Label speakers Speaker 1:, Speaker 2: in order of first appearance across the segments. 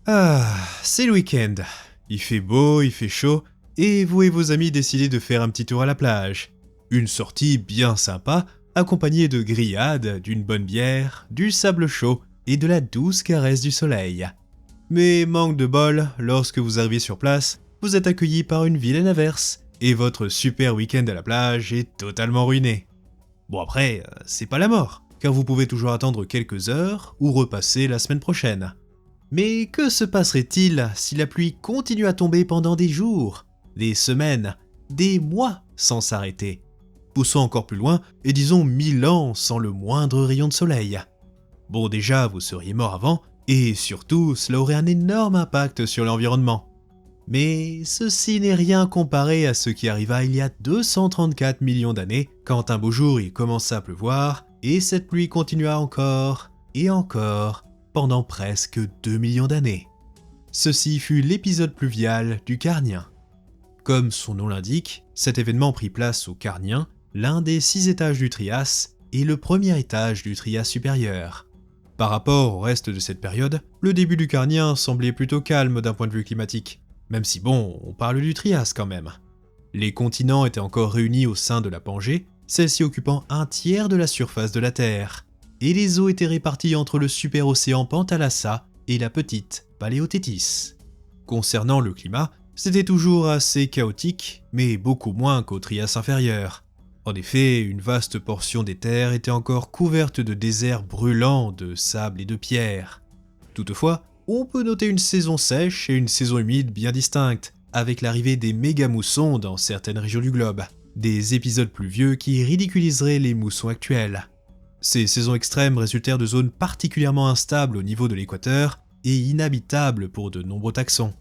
Speaker 1: Ah, c'est le week-end. Il fait beau, il fait chaud, et vous et vos amis décidez de faire un petit tour à la plage. Une sortie bien sympa, accompagnée de grillades, d'une bonne bière, du sable chaud et de la douce caresse du soleil. Mais manque de bol, lorsque vous arrivez sur place, vous êtes accueilli par une vilaine averse, et votre super week-end à la plage est totalement ruiné. Bon après, c'est pas la mort, car vous pouvez toujours attendre quelques heures ou repasser la semaine prochaine. Mais que se passerait-il si la pluie continue à tomber pendant des jours, des semaines, des mois sans s'arrêter? Poussons encore plus loin et disons 1000 ans sans le moindre rayon de soleil. Bon déjà, vous seriez mort avant, et surtout, cela aurait un énorme impact sur l'environnement. Mais ceci n'est rien comparé à ce qui arriva il y a 234 millions d'années, quand un beau jour il commença à pleuvoir, et cette pluie continua encore, et encore, pendant presque 2 millions d'années. Ceci fut l'épisode pluvial du Carnien. Comme son nom l'indique, cet événement prit place au Carnien, l'un des 6 étages du Trias et le premier étage du Trias supérieur. Par rapport au reste de cette période, le début du Carnien semblait plutôt calme d'un point de vue climatique, même si bon, on parle du Trias quand même. Les continents étaient encore réunis au sein de la Pangée, celle-ci occupant un tiers de la surface de la Terre, et les eaux étaient réparties entre le super-océan Pantalassa et la petite Paléothétis. Concernant le climat, c'était toujours assez chaotique, mais beaucoup moins qu'au Trias inférieur. En effet, une vaste portion des terres était encore couverte de déserts brûlants de sable et de pierre. Toutefois, on peut noter une saison sèche et une saison humide bien distinctes, avec l'arrivée des méga-moussons dans certaines régions du globe, des épisodes pluvieux qui ridiculiseraient les moussons actuels. Ces saisons extrêmes résultèrent de zones particulièrement instables au niveau de l'équateur et inhabitables pour de nombreux taxons.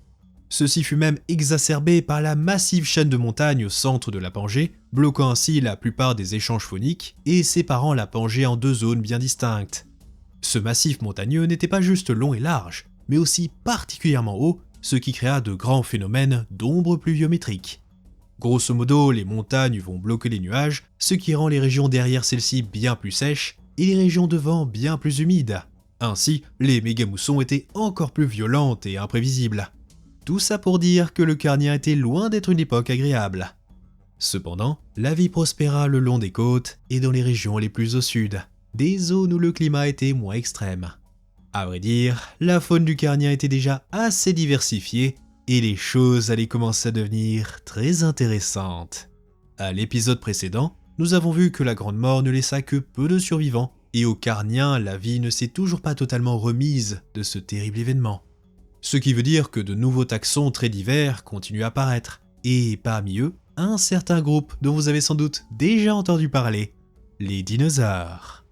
Speaker 1: Ceci fut même exacerbé par la massive chaîne de montagnes au centre de la Pangée, bloquant ainsi la plupart des échanges phoniques et séparant la Pangée en 2 zones bien distinctes. Ce massif montagneux n'était pas juste long et large, mais aussi particulièrement haut, ce qui créa de grands phénomènes d'ombre pluviométrique. Grosso modo, les montagnes vont bloquer les nuages, ce qui rend les régions derrière celles-ci bien plus sèches et les régions devant bien plus humides. Ainsi, les méga-moussons étaient encore plus violentes et imprévisibles. Tout ça pour dire que le Carnien était loin d'être une époque agréable. Cependant, la vie prospéra le long des côtes et dans les régions les plus au sud, des zones où le climat était moins extrême. À vrai dire, la faune du Carnien était déjà assez diversifiée et les choses allaient commencer à devenir très intéressantes. À l'épisode précédent, nous avons vu que la Grande Mort ne laissa que peu de survivants et au Carnien, la vie ne s'est toujours pas totalement remise de ce terrible événement. Ce qui veut dire que de nouveaux taxons très divers continuent à apparaître, et parmi eux, un certain groupe dont vous avez sans doute déjà entendu parler, les dinosaures.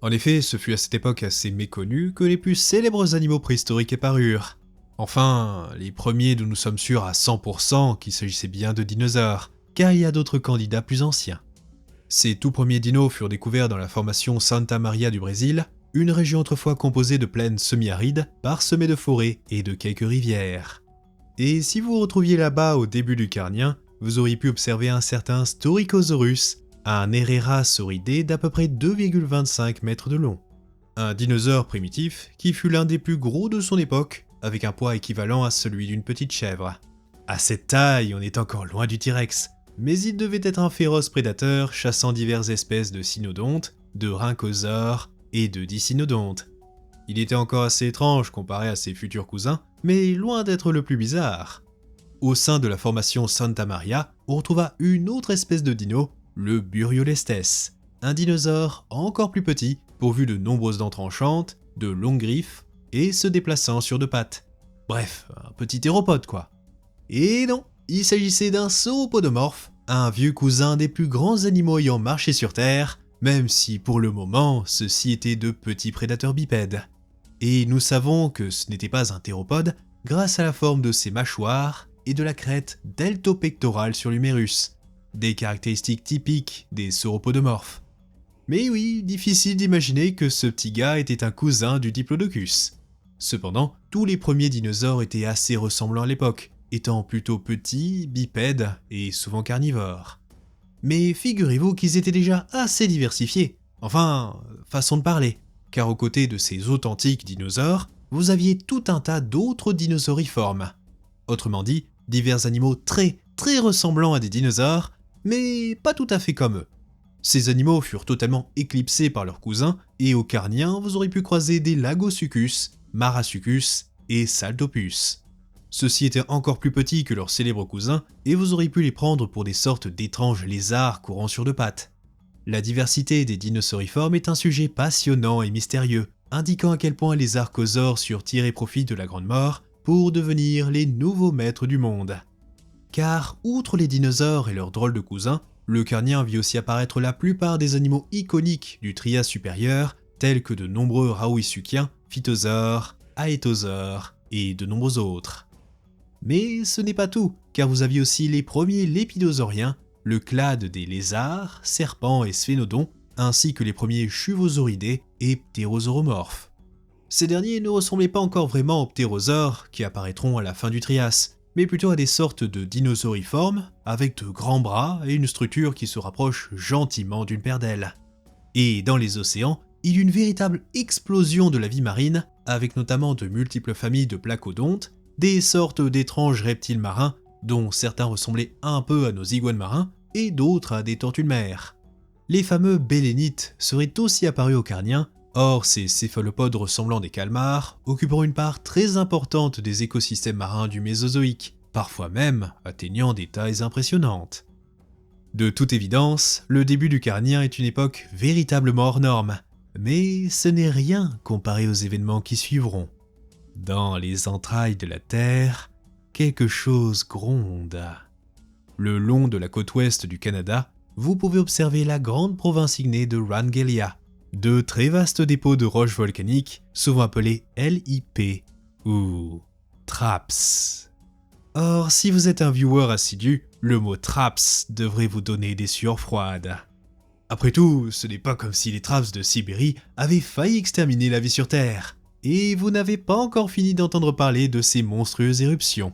Speaker 1: En effet, ce fut à cette époque assez méconnu que les plus célèbres animaux préhistoriques apparurent. Enfin, les premiers dont nous sommes sûrs à 100% qu'il s'agissait bien de dinosaures, car il y a d'autres candidats plus anciens. Ces tout premiers dinos furent découverts dans la formation Santa Maria du Brésil, une région autrefois composée de plaines semi-arides, parsemées de forêts et de quelques rivières. Et si vous vous retrouviez là-bas au début du Carnien, vous auriez pu observer un certain Staurikosaurus, un Herrerasauridé d'à peu près 2,25 mètres de long. Un dinosaure primitif qui fut l'un des plus gros de son époque, avec un poids équivalent à celui d'une petite chèvre. À cette taille, on est encore loin du T-Rex, mais il devait être un féroce prédateur chassant diverses espèces de cynodontes, de rhynchosaures et de dicynodontes. Il était encore assez étrange comparé à ses futurs cousins, mais loin d'être le plus bizarre. Au sein de la formation Santa Maria, on retrouva une autre espèce de dino, le Buriolestes, un dinosaure encore plus petit, pourvu de nombreuses dents tranchantes, de longues griffes et se déplaçant sur 2 pattes. Bref, un petit théropode quoi. Et non, il s'agissait d'un sauropodomorphe, un vieux cousin des plus grands animaux ayant marché sur Terre, même si pour le moment, ceux-ci étaient de petits prédateurs bipèdes. Et nous savons que ce n'était pas un théropode grâce à la forme de ses mâchoires et de la crête deltopectorale sur l'humérus, des caractéristiques typiques des sauropodomorphes. Mais oui, difficile d'imaginer que ce petit gars était un cousin du Diplodocus. Cependant, tous les premiers dinosaures étaient assez ressemblants à l'époque, étant plutôt petits, bipèdes et souvent carnivores. Mais figurez-vous qu'ils étaient déjà assez diversifiés, enfin, façon de parler, car aux côtés de ces authentiques dinosaures, vous aviez tout un tas d'autres dinosauriformes. Autrement dit, divers animaux très ressemblants à des dinosaures, mais pas tout à fait comme eux. Ces animaux furent totalement éclipsés par leurs cousins, et au Carnien, vous aurez pu croiser des Lagosuchus, Marasuchus et Saltopus. Ceux-ci étaient encore plus petits que leurs célèbres cousins, et vous aurez pu les prendre pour des sortes d'étranges lézards courant sur deux pattes. La diversité des dinosauriformes est un sujet passionnant et mystérieux, indiquant à quel point les archosaures surent tirer profit de la Grande Mort pour devenir les nouveaux maîtres du monde. Car, outre les dinosaures et leurs drôles de cousins, le Carnien vit aussi apparaître la plupart des animaux iconiques du Trias supérieur, tels que de nombreux Raoïsuchiens, Phytosaures, Aétosaures et de nombreux autres. Mais ce n'est pas tout, car vous aviez aussi les premiers lépidosauriens, le clade des lézards, serpents et sphénodons, ainsi que les premiers chuvosauridés et ptérosauromorphes. Ces derniers ne ressemblaient pas encore vraiment aux ptérosaures qui apparaîtront à la fin du Trias, mais plutôt à des sortes de dinosauriformes avec de grands bras et une structure qui se rapproche gentiment d'une paire d'ailes. Et dans les océans, il y eut une véritable explosion de la vie marine, avec notamment de multiples familles de placodontes, des sortes d'étranges reptiles marins, dont certains ressemblaient un peu à nos iguanes marins, et d'autres à des tortues de mer. Les fameux bélénites seraient aussi apparus au Carnien. Or, ces céphalopodes ressemblant des calmars occupant une part très importante des écosystèmes marins du Mésozoïque, parfois même atteignant des tailles impressionnantes. De toute évidence, le début du Carnien est une époque véritablement hors norme, mais ce n'est rien comparé aux événements qui suivront. Dans les entrailles de la Terre, quelque chose gronde. Le long de la côte ouest du Canada, vous pouvez observer la grande province ignée de Wrangélia, de très vastes dépôts de roches volcaniques, souvent appelés LIP ou TRAPS. Or, si vous êtes un viewer assidu, le mot TRAPS devrait vous donner des sueurs froides. Après tout, ce n'est pas comme si les TRAPS de Sibérie avaient failli exterminer la vie sur Terre, et vous n'avez pas encore fini d'entendre parler de ces monstrueuses éruptions.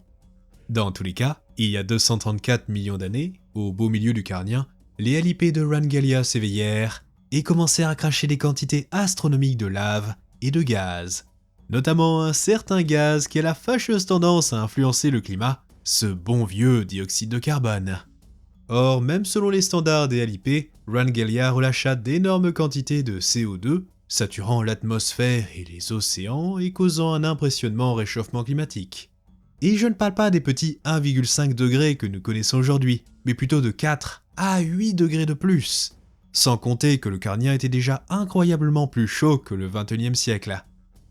Speaker 1: Dans tous les cas, il y a 234 millions d'années, au beau milieu du Carnien, les LIP de Wrangélia s'éveillèrent et commencèrent à cracher des quantités astronomiques de lave et de gaz. Notamment un certain gaz qui a la fâcheuse tendance à influencer le climat, ce bon vieux dioxyde de carbone. Or, même selon les standards des LIP, Wrangélia relâcha d'énormes quantités de CO2, saturant l'atmosphère et les océans et causant un impressionnant réchauffement climatique. Et je ne parle pas des petits 1,5 degrés que nous connaissons aujourd'hui, mais plutôt de 4 à 8 degrés de plus. Sans compter que le Carnien était déjà incroyablement plus chaud que le XXIe siècle.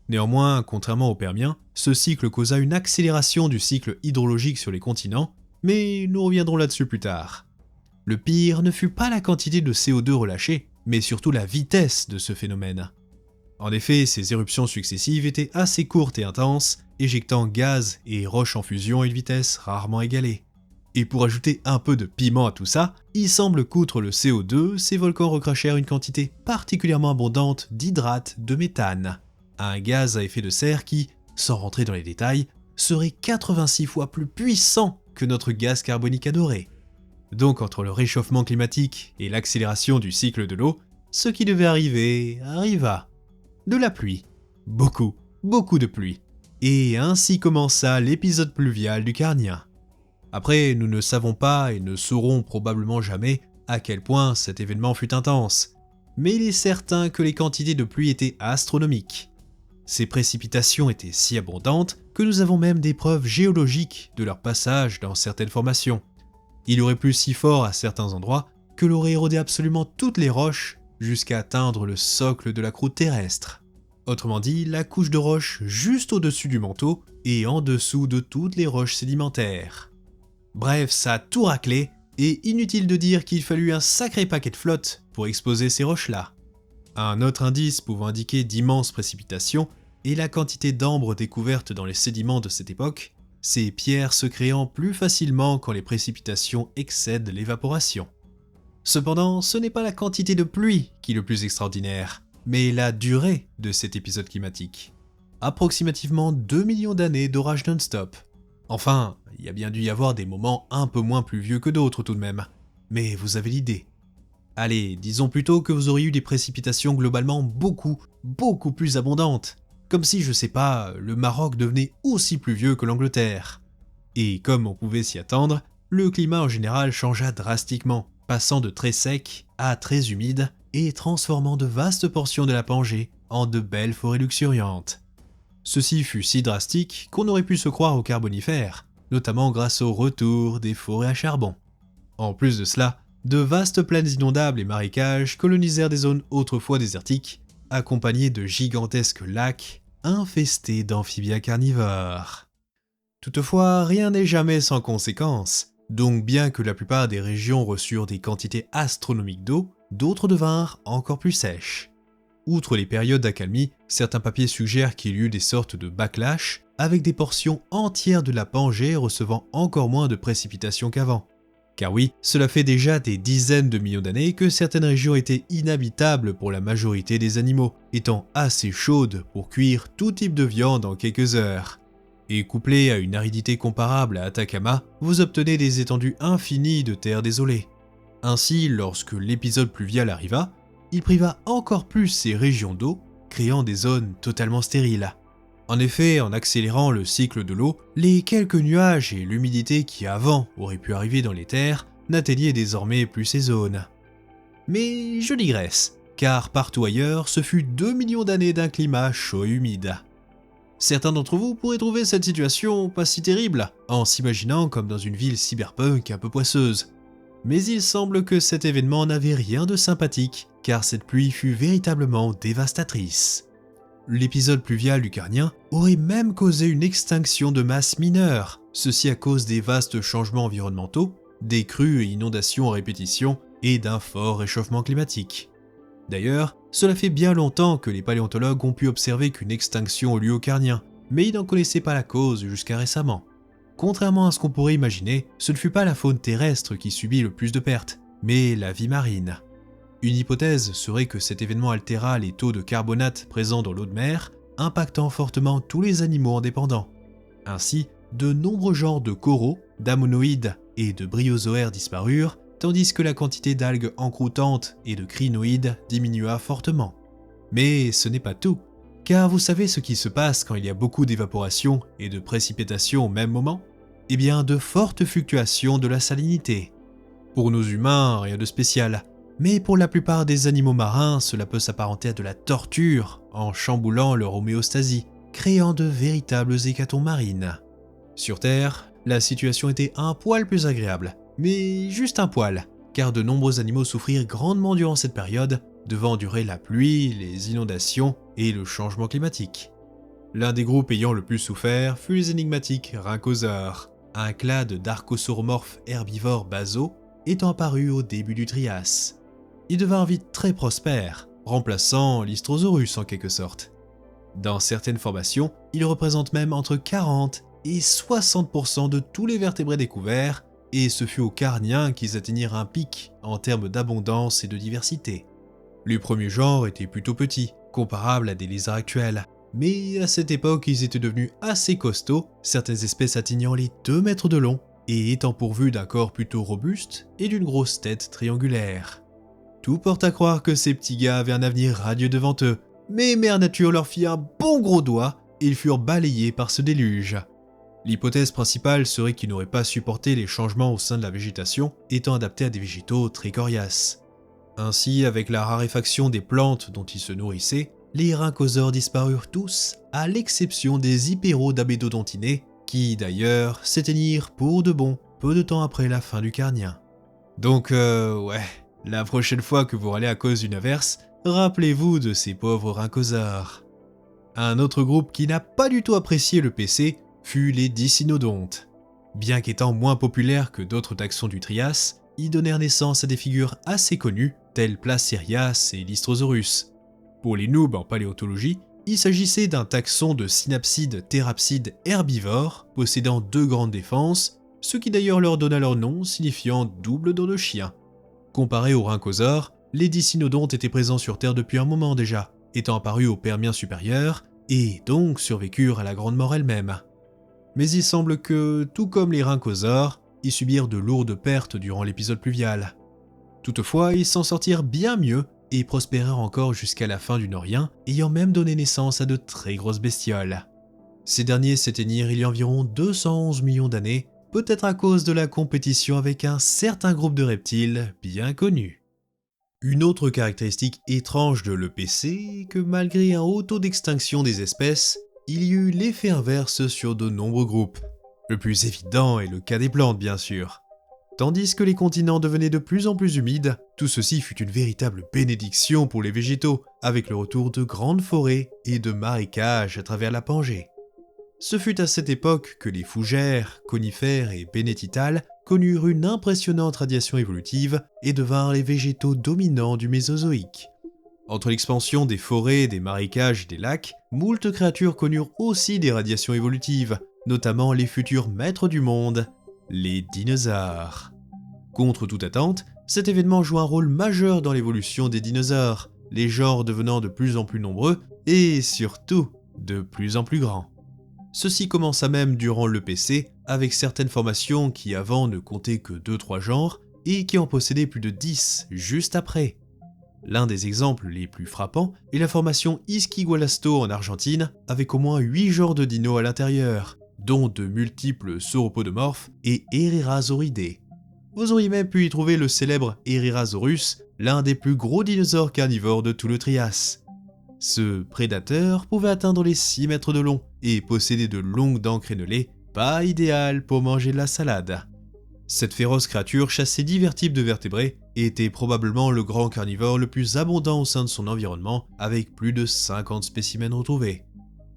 Speaker 1: Néanmoins, contrairement au Permien, ce cycle causa une accélération du cycle hydrologique sur les continents, mais nous reviendrons là-dessus plus tard. Le pire ne fut pas la quantité de CO2 relâchée, mais surtout la vitesse de ce phénomène. En effet, ces éruptions successives étaient assez courtes et intenses, éjectant gaz et roches en fusion à une vitesse rarement égalée. Et pour ajouter un peu de piment à tout ça, il semble qu'outre le CO2, ces volcans recrachèrent une quantité particulièrement abondante d'hydrate de méthane, un gaz à effet de serre qui, sans rentrer dans les détails, serait 86 fois plus puissant que notre gaz carbonique adoré. Donc entre le réchauffement climatique et l'accélération du cycle de l'eau, ce qui devait arriver arriva. De la pluie. Beaucoup de pluie. Et ainsi commença l'épisode pluvial du Carnien. Après, nous ne savons pas et ne saurons probablement jamais à quel point cet événement fut intense, mais il est certain que les quantités de pluie étaient astronomiques. Ces précipitations étaient si abondantes que nous avons même des preuves géologiques de leur passage dans certaines formations. Il aurait plu si fort à certains endroits que l'on aurait érodé absolument toutes les roches jusqu'à atteindre le socle de la croûte terrestre. Autrement dit, la couche de roches juste au-dessus du manteau et en dessous de toutes les roches sédimentaires. Bref, ça a tout raclé, et inutile de dire qu'il fallut un sacré paquet de flotte pour exposer ces roches-là. Un autre indice pouvant indiquer d'immenses précipitations est la quantité d'ambre découverte dans les sédiments de cette époque, ces pierres se créant plus facilement quand les précipitations excèdent l'évaporation. Cependant, ce n'est pas la quantité de pluie qui est le plus extraordinaire, mais la durée de cet épisode climatique. Approximativement 2 millions d'années d'orages non-stop. Enfin, il y a bien dû y avoir des moments un peu moins pluvieux que d'autres tout de même, mais vous avez l'idée. Allez, disons plutôt que vous auriez eu des précipitations globalement beaucoup plus abondantes. Comme si, je sais pas, le Maroc devenait aussi pluvieux que l'Angleterre. Et comme on pouvait s'y attendre, le climat en général changea drastiquement, passant de très sec à très humide et transformant de vastes portions de la Pangée en de belles forêts luxuriantes. Ceci fut si drastique qu'on aurait pu se croire au Carbonifère, notamment grâce au retour des forêts à charbon. En plus de cela, de vastes plaines inondables et marécages colonisèrent des zones autrefois désertiques, accompagnés de gigantesques lacs infestés d'amphibiens carnivores. Toutefois, rien n'est jamais sans conséquences, donc bien que la plupart des régions reçurent des quantités astronomiques d'eau, d'autres devinrent encore plus sèches. Outre les périodes d'accalmie, certains papiers suggèrent qu'il y eut des sortes de backlash, avec des portions entières de la Pangée recevant encore moins de précipitations qu'avant. Car oui, cela fait déjà des dizaines de millions d'années que certaines régions étaient inhabitables pour la majorité des animaux, étant assez chaudes pour cuire tout type de viande en quelques heures. Et couplé à une aridité comparable à Atacama, vous obtenez des étendues infinies de terres désolées. Ainsi, lorsque l'épisode pluvial arriva, il priva encore plus ces régions d'eau, créant des zones totalement stériles. En effet, en accélérant le cycle de l'eau, les quelques nuages et l'humidité qui avant auraient pu arriver dans les terres n'atteignaient désormais plus ces zones. Mais je digresse, car partout ailleurs, ce fut 2 millions d'années d'un climat chaud et humide. Certains d'entre vous pourraient trouver cette situation pas si terrible, en s'imaginant comme dans une ville cyberpunk un peu poisseuse. Mais il semble que cet événement n'avait rien de sympathique, car cette pluie fut véritablement dévastatrice. L'épisode pluvial du Carnien aurait même causé une extinction de masse mineure, ceci à cause des vastes changements environnementaux, des crues et inondations en répétition et d'un fort réchauffement climatique. D'ailleurs, cela fait bien longtemps que les paléontologues ont pu observer qu'une extinction eut lieu au Carnien, mais ils n'en connaissaient pas la cause jusqu'à récemment. Contrairement à ce qu'on pourrait imaginer, ce ne fut pas la faune terrestre qui subit le plus de pertes, mais la vie marine. Une hypothèse serait que cet événement altéra les taux de carbonate présents dans l'eau de mer, impactant fortement tous les animaux indépendants. Ainsi, de nombreux genres de coraux, d'ammonoïdes et de bryozoaires disparurent, tandis que la quantité d'algues encroutantes et de crinoïdes diminua fortement. Mais ce n'est pas tout, car vous savez ce qui se passe quand il y a beaucoup d'évaporation et de précipitations au même moment ? Eh bien, de fortes fluctuations de la salinité. Pour nous humains, rien de spécial. Mais pour la plupart des animaux marins, cela peut s'apparenter à de la torture en chamboulant leur homéostasie, créant de véritables hécatombes marines. Sur Terre, la situation était un poil plus agréable, mais juste un poil, car de nombreux animaux souffrirent grandement durant cette période, devant durer la pluie, les inondations et le changement climatique. L'un des groupes ayant le plus souffert fut les énigmatiques rhinchosaures, un clade d'archosauromorphes herbivores basaux étant apparu au début du Trias. Ils devinrent vite très prospères, remplaçant l'Hystrosaurus en quelque sorte. Dans certaines formations, ils représentent même entre 40 et 60% de tous les vertébrés découverts, et ce fut au Carnien qu'ils atteignirent un pic en termes d'abondance et de diversité. Le premier genre était plutôt petit, comparable à des lézards actuels, mais à cette époque ils étaient devenus assez costauds, certaines espèces atteignant les 2 mètres de long, et étant pourvus d'un corps plutôt robuste et d'une grosse tête triangulaire. Tout porte à croire que ces petits gars avaient un avenir radieux devant eux, mais Mère Nature leur fit un bon gros doigt et ils furent balayés par ce déluge. L'hypothèse principale serait qu'ils n'auraient pas supporté les changements au sein de la végétation, étant adaptés à des végétaux très coriaces. Ainsi, avec la raréfaction des plantes dont ils se nourrissaient, les rhinchosaures disparurent tous, à l'exception des hyperodabédodontinés, qui d'ailleurs s'éteignirent pour de bon, peu de temps après la fin du Carnien. Donc la prochaine fois que vous râlez à cause d'une averse, rappelez-vous de ces pauvres rhinchosaures. Un autre groupe qui n'a pas du tout apprécié le PC fut les dicynodontes. Bien qu'étant moins populaires que d'autres taxons du Trias, ils donnèrent naissance à des figures assez connues, telles Placerias et Lystrosaurus. Pour les noobs en paléontologie, il s'agissait d'un taxon de synapsides thérapsides herbivores, possédant 2 grandes défenses, ce qui d'ailleurs leur donna leur nom, signifiant double dent de chien. Comparés aux rhinchosaures, les dicynodontes étaient présents sur Terre depuis un moment déjà, étant apparus au Permien supérieur, et donc survécurent à la Grande Mort elle-même. Mais il semble que, tout comme les rhinchosaures, ils subirent de lourdes pertes durant l'épisode pluvial. Toutefois, ils s'en sortirent bien mieux, et prospérèrent encore jusqu'à la fin du Norien, ayant même donné naissance à de très grosses bestioles. Ces derniers s'éteignirent il y a environ 211 millions d'années, peut-être à cause de la compétition avec un certain groupe de reptiles bien connu. Une autre caractéristique étrange de l'EPC est que malgré un haut taux d'extinction des espèces, il y eut l'effet inverse sur de nombreux groupes. Le plus évident est le cas des plantes bien sûr. Tandis que les continents devenaient de plus en plus humides, tout ceci fut une véritable bénédiction pour les végétaux, avec le retour de grandes forêts et de marécages à travers la Pangée. Ce fut à cette époque que les fougères, conifères et bénétitales connurent une impressionnante radiation évolutive et devinrent les végétaux dominants du Mésozoïque. Entre l'expansion des forêts, des marécages et des lacs, moult créatures connurent aussi des radiations évolutives, notamment les futurs maîtres du monde, les dinosaures. Contre toute attente, cet événement joue un rôle majeur dans l'évolution des dinosaures, les genres devenant de plus en plus nombreux et surtout de plus en plus grands. Ceci commença même durant l'EPC avec certaines formations qui avant ne comptaient que 2-3 genres et qui en possédaient plus de 10 juste après. L'un des exemples les plus frappants est la formation Ischigualasto en Argentine avec au moins 8 genres de dinos à l'intérieur, dont de multiples sauropodomorphes et Herrerasauridae. Vous auriez même pu y trouver le célèbre Herrerasaurus, l'un des plus gros dinosaures carnivores de tout le Trias. Ce prédateur pouvait atteindre les 6 mètres de long et posséder de longues dents crénelées, pas idéales pour manger de la salade. Cette féroce créature chassait divers types de vertébrés et était probablement le grand carnivore le plus abondant au sein de son environnement avec plus de 50 spécimens retrouvés.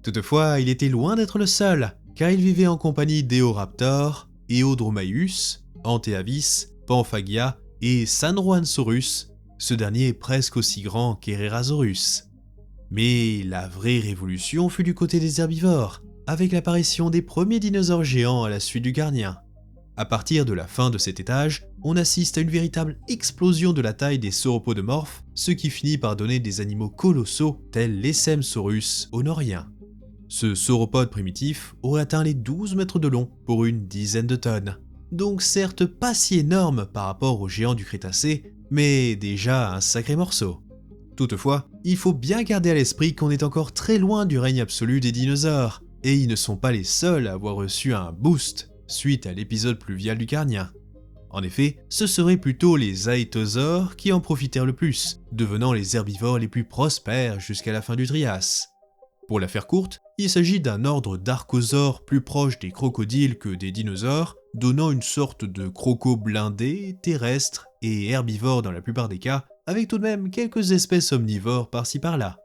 Speaker 1: Toutefois, il était loin d'être le seul, car il vivait en compagnie d'Eoraptor, Eodromaeus, Anteavis, Pamphagia et Sanroansaurus, ce dernier est presque aussi grand qu'Herrerasaurus. Mais la vraie révolution fut du côté des herbivores, avec l'apparition des premiers dinosaures géants à la suite du Carnien. À partir de la fin de cet étage, on assiste à une véritable explosion de la taille des sauropodomorphes, ce qui finit par donner des animaux colossaux tels l'Esemsaurus honorien. Ce sauropode primitif aurait atteint les 12 mètres de long pour une dizaine de tonnes. Donc certes pas si énorme par rapport aux géants du Crétacé, mais déjà un sacré morceau. Toutefois, il faut bien garder à l'esprit qu'on est encore très loin du règne absolu des dinosaures, et ils ne sont pas les seuls à avoir reçu un boost suite à l'épisode pluvial du Carnien. En effet, ce seraient plutôt les aétosaures qui en profitèrent le plus, devenant les herbivores les plus prospères jusqu'à la fin du Trias. Pour la faire courte, il s'agit d'un ordre d'archosaures plus proche des crocodiles que des dinosaures, donnant une sorte de croco blindé, terrestre et herbivore dans la plupart des cas, avec tout de même quelques espèces omnivores par-ci par-là.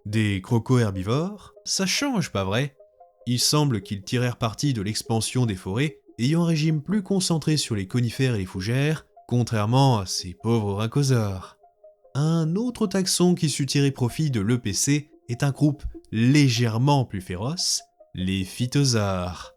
Speaker 1: Des croco-herbivores, ça change, pas vrai? Il semble qu'ils tirèrent parti de l'expansion des forêts, ayant un régime plus concentré sur les conifères et les fougères, contrairement à ces pauvres rhinchosaures. Un autre taxon qui sut tirer profit de l'EPC est un groupe légèrement plus féroce, les phytosaures.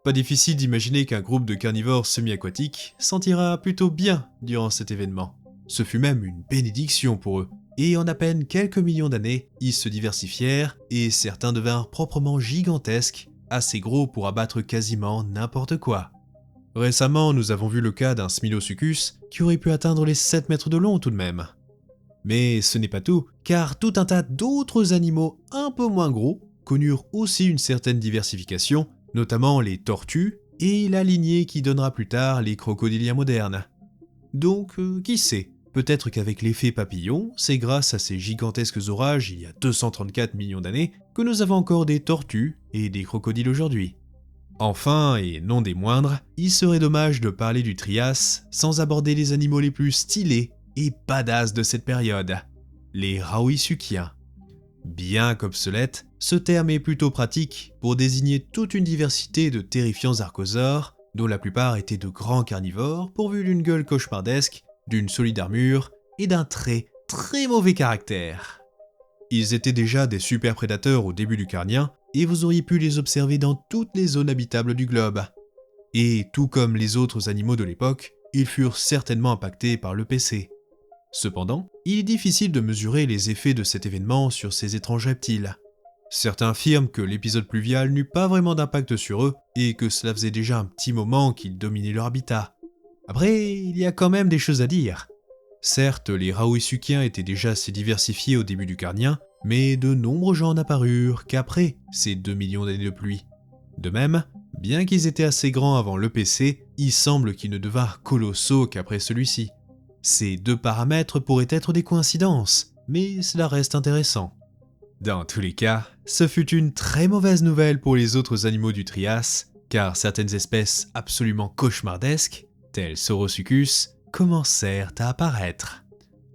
Speaker 1: Pas difficile d'imaginer qu'un groupe de carnivores semi-aquatiques s'en tira plutôt bien durant cet événement. Ce fut même une bénédiction pour eux, et en à peine quelques millions d'années, ils se diversifièrent et certains devinrent proprement gigantesques, assez gros pour abattre quasiment n'importe quoi. Récemment, nous avons vu le cas d'un Smilopithecus qui aurait pu atteindre les 7 mètres de long tout de même. Mais ce n'est pas tout, car tout un tas d'autres animaux un peu moins gros connurent aussi une certaine diversification, notamment les tortues et la lignée qui donnera plus tard les crocodiliens modernes. Donc, qui sait, peut-être qu'avec l'effet papillon, c'est grâce à ces gigantesques orages il y a 234 millions d'années que nous avons encore des tortues et des crocodiles aujourd'hui. Enfin, et non des moindres, il serait dommage de parler du Trias sans aborder les animaux les plus stylés et badass de cette période, les Rauisuchiens. Bien qu'obsolète, ce terme est plutôt pratique pour désigner toute une diversité de terrifiants archosaures, dont la plupart étaient de grands carnivores pourvus d'une gueule cauchemardesque, d'une solide armure et d'un très mauvais caractère. Ils étaient déjà des super prédateurs au début du Carnien et vous auriez pu les observer dans toutes les zones habitables du globe. Et tout comme les autres animaux de l'époque, ils furent certainement impactés par l'EPC. Cependant, il est difficile de mesurer les effets de cet événement sur ces étranges reptiles. Certains affirment que l'épisode pluvial n'eut pas vraiment d'impact sur eux et que cela faisait déjà un petit moment qu'ils dominaient leur habitat. Après, il y a quand même des choses à dire. Certes, les Rahouïsukiens étaient déjà assez diversifiés au début du Carnien, mais de nombreux gens n'apparurent qu'après ces 2 millions d'années de pluie. De même, bien qu'ils étaient assez grands avant l'EPC, il semble qu'ils ne devinrent colossaux qu'après celui-ci. Ces deux paramètres pourraient être des coïncidences, mais cela reste intéressant. Dans tous les cas, ce fut une très mauvaise nouvelle pour les autres animaux du Trias, car certaines espèces absolument cauchemardesques, telles Saurosuchus, commencèrent à apparaître.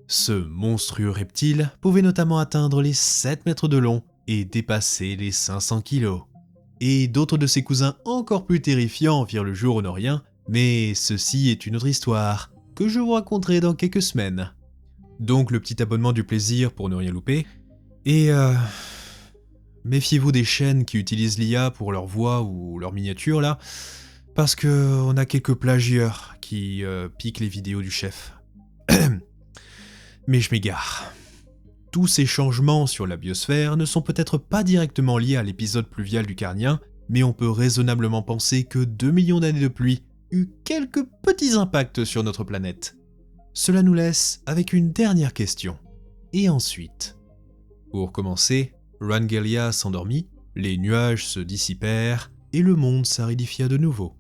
Speaker 1: Ce monstrueux reptile pouvait notamment atteindre les 7 mètres de long et dépasser les 500 kilos. Et d'autres de ses cousins encore plus terrifiants virent le jour au Norien, mais ceci est une autre histoire, que je vous raconterai dans quelques semaines. Donc le petit abonnement du plaisir pour ne rien louper, et méfiez-vous des chaînes qui utilisent l'IA pour leur voix ou leur miniature là, parce que on a quelques plagieurs qui piquent les vidéos du chef. Mais je m'égare. Tous ces changements sur la biosphère ne sont peut-être pas directement liés à l'épisode pluvial du Carnien, mais on peut raisonnablement penser que 2 millions d'années de pluie eut quelques petits impacts sur notre planète. Cela nous laisse avec une dernière question. Et ensuite? Pour commencer, Rangelia s'endormit, les nuages se dissipèrent et le monde s'aridifia de nouveau.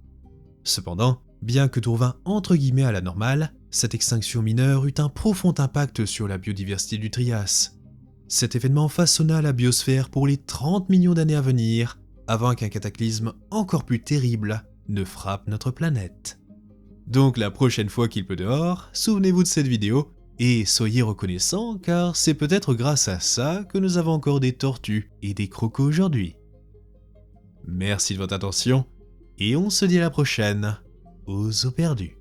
Speaker 1: Cependant, bien que tout revint entre guillemets à la normale, cette extinction mineure eut un profond impact sur la biodiversité du Trias. Cet événement façonna la biosphère pour les 30 millions d'années à venir, avant qu'un cataclysme encore plus terrible ne frappe notre planète. Donc la prochaine fois qu'il pleut dehors, souvenez-vous de cette vidéo et soyez reconnaissants car c'est peut-être grâce à ça que nous avons encore des tortues et des crocos aujourd'hui. Merci de votre attention et on se dit à la prochaine aux eaux perdues.